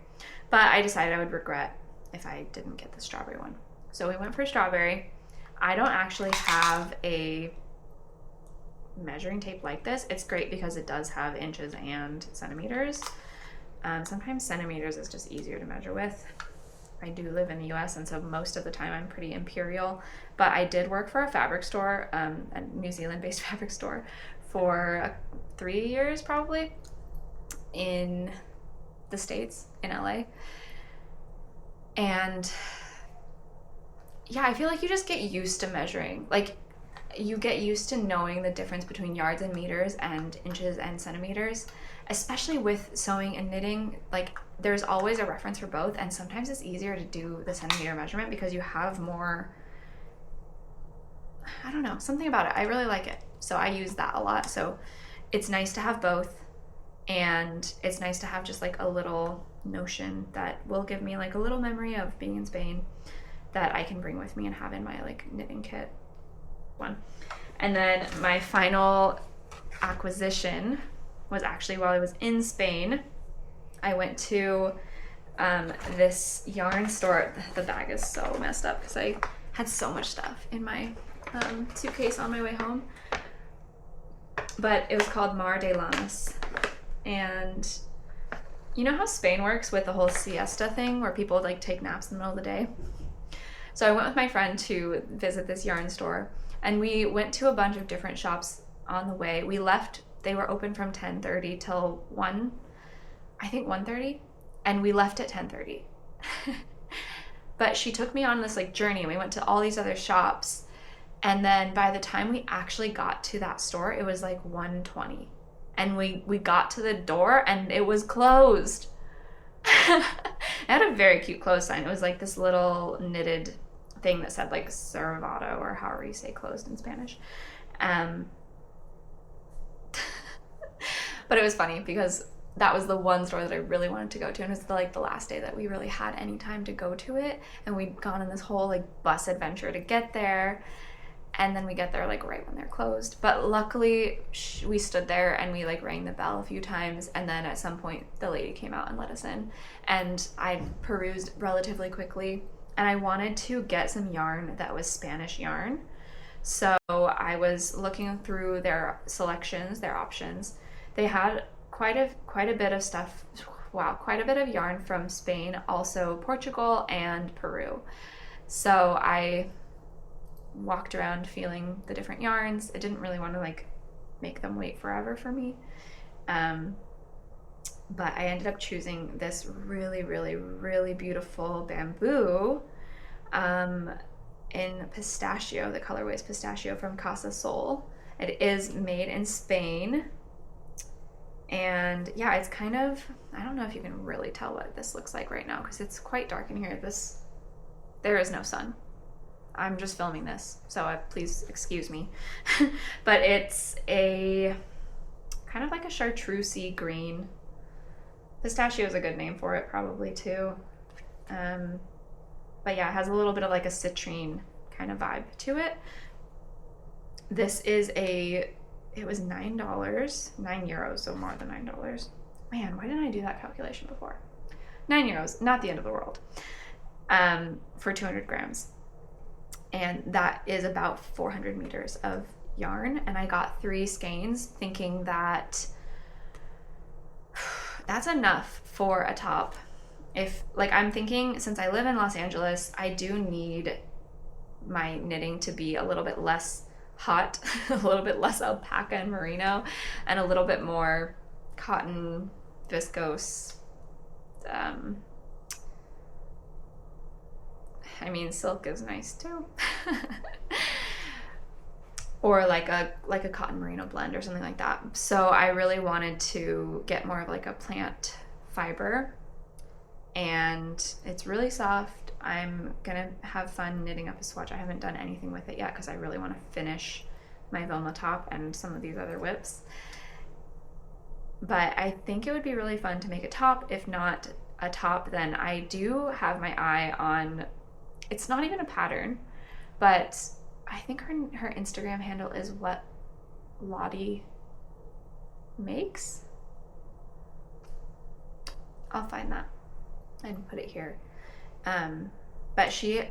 But I decided I would regret if I didn't get the strawberry one. So we went for strawberry. I don't actually have a measuring tape like this. It's great because it does have inches and centimeters. Sometimes centimeters is just easier to measure with. I do live in the US, and so most of the time I'm pretty imperial, but I did work for a fabric store, a New Zealand-based fabric store, for 3 years probably in the States, in LA. And yeah, I feel like you just get used to measuring. Like, you get used to knowing the difference between yards and meters and inches and centimeters, especially with sewing and knitting. Like, there's always a reference for both, and sometimes it's easier to do the centimeter measurement because you have more, I don't know, something about it. I really like it, so I use that a lot. So it's nice to have both, and it's nice to have just like a little notion that will give me like a little memory of being in Spain that I can bring with me and have in my like knitting kit one. And then my final acquisition was actually while I was in Spain. I went to this yarn store. The bag is so messed up because I had so much stuff in my suitcase on my way home. But it was called Mar de Lanas. And you know how Spain works with the whole siesta thing where people like take naps in the middle of the day? So I went with my friend to visit this yarn store, and we went to a bunch of different shops on the way. We left, they were open from 10:30 till 1, I think 1:30, and we left at 10:30. But she took me on this like journey. We went to all these other shops. And then by the time we actually got to that store, it was like 1:20. And we got to the door and it was closed. It had a very cute closed sign. It was like this little knitted thing that said like cerrado, or however you say closed in Spanish. But it was funny because that was the one store that I really wanted to go to, and it was like the last day that we really had any time to go to it, and we'd gone on this whole like bus adventure to get there, and then we get there like right when they're closed. But luckily we stood there and we like rang the bell a few times, and then at some point the lady came out and let us in, and I perused relatively quickly, and I wanted to get some yarn that was Spanish yarn. So I was looking through their selections, their options. They had quite a bit of stuff. Wow, quite a bit of yarn from Spain, also Portugal and Peru. So I walked around feeling the different yarns. I didn't really want to like make them wait forever for me. But I ended up choosing this really, really, really beautiful bamboo in pistachio. The colorway is pistachio from Casa Sol. It is made in Spain. And yeah, it's kind of, I don't know if you can really tell what this looks like right now because it's quite dark in here. There is no sun. I'm just filming this, so please excuse me. But it's a kind of like a chartreusey green. Pistachio is a good name for it probably too. But yeah, it has a little bit of like a citrine kind of vibe to it. This is it was $9, €9, so more than $9. Man, why didn't I do that calculation before? €9, not the end of the world, for 200 grams. And that is about 400 meters of yarn. And I got 3 skeins thinking that that's enough for a top. If, like, I'm thinking, since I live in Los Angeles, I do need my knitting to be a little bit less hot, a little bit less alpaca and merino, and a little bit more cotton, viscose. I mean, silk is nice too. Or like a cotton merino blend or something like that. So I really wanted to get more of like a plant fiber, and it's really soft. I'm gonna have fun knitting up a swatch. I haven't done anything with it yet because I really want to finish my Vilma top and some of these other whips. But I think it would be really fun to make a top. If not a top, then I do have my eye on, it's not even a pattern, but I think her Instagram handle is What Lottie Makes. I'll find that and put it here. But she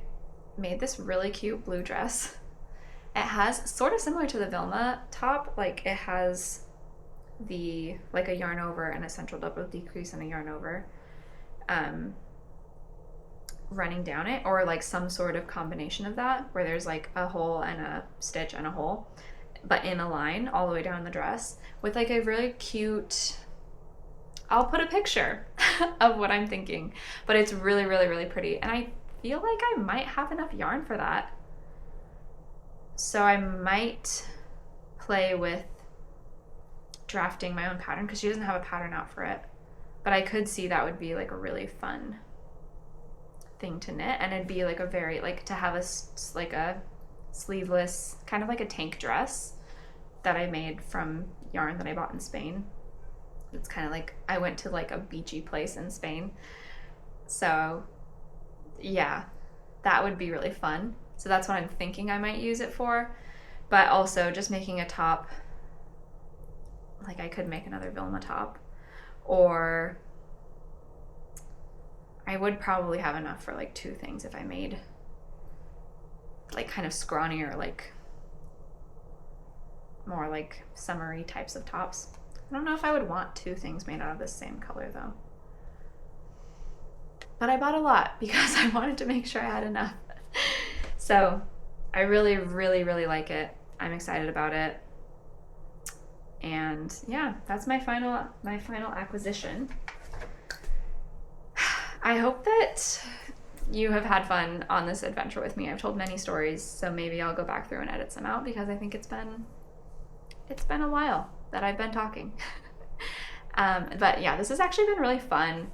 made this really cute blue dress. It has sort of similar to the Vilma top, like it has like a yarn over and a central double decrease and a yarn over running down it, or like some sort of combination of that where there's like a hole and a stitch and a hole, but in a line all the way down the dress with like a really cute, I'll put a picture of what I'm thinking, but it's really, really, really pretty. And I feel like I might have enough yarn for that. So I might play with drafting my own pattern because she doesn't have a pattern out for it. But I could see that would be like a really fun thing to knit, and it'd be like a very, like to have like a sleeveless, kind of like a tank dress that I made from yarn that I bought in Spain. It's kind of like I went to like a beachy place in Spain. So yeah, that would be really fun. So that's what I'm thinking I might use it for. But also just making a top, like I could make another Vilma top, or I would probably have enough for like 2 things if I made like kind of scrawnier, like more like summery types of tops. I don't know if I would want 2 things made out of the same color though. But I bought a lot because I wanted to make sure I had enough. So I really, really, really like it. I'm excited about it. And yeah, that's my final acquisition. I hope that you have had fun on this adventure with me. I've told many stories, so maybe I'll go back through and edit some out because I think it's been a while that I've been talking. But yeah, this has actually been really fun,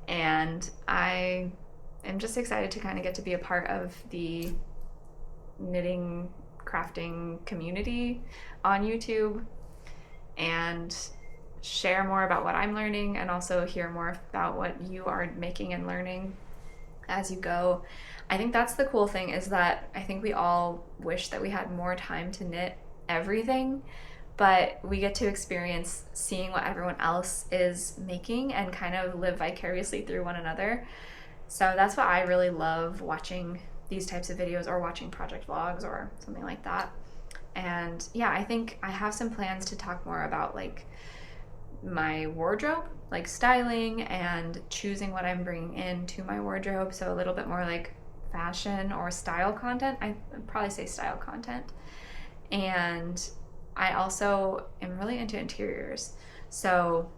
and I am just excited to kind of get to be a part of the knitting crafting community on YouTube and share more about what I'm learning, and also hear more about what you are making and learning as you go. I think that's the cool thing, is that I think we all wish that we had more time to knit everything, but we get to experience seeing what everyone else is making and kind of live vicariously through one another. So that's what I really love watching these types of videos, or watching project vlogs or something like that. And yeah, I think I have some plans to talk more about like my wardrobe, like styling and choosing what I'm bringing into my wardrobe. So a little bit more like fashion or style content. I'd probably say style content. And I also am really into interiors. So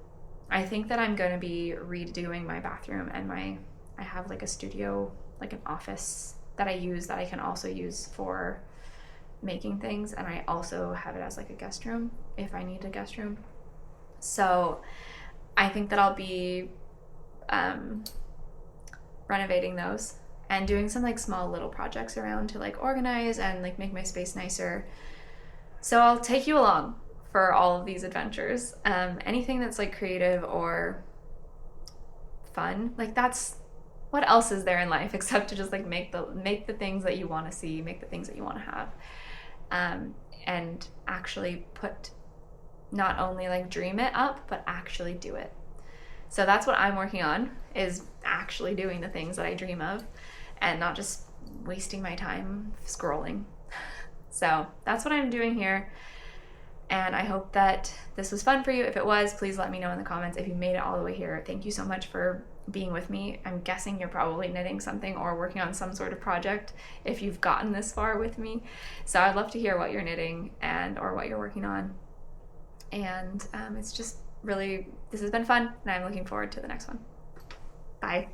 I think that I'm going to be redoing my bathroom, and I have like a studio, like an office that I use that I can also use for making things. And I also have it as like a guest room if I need a guest room. So I think that I'll be renovating those and doing some like small little projects around to like organize and like make my space nicer. So I'll take you along for all of these adventures. Anything that's like creative or fun, like that's what else is there in life except to just like make the things that you want to see, make the things that you want to have, and actually put, not only like dream it up, but actually do it. So that's what I'm working on, is actually doing the things that I dream of and not just wasting my time scrolling. So that's what I'm doing here. And I hope that this was fun for you. If it was, please let me know in the comments. If you made it all the way here, thank you so much for being with me. I'm guessing you're probably knitting something or working on some sort of project if you've gotten this far with me. So I'd love to hear what you're knitting and or what you're working on. And it's just really, this has been fun, and I'm looking forward to the next one. Bye.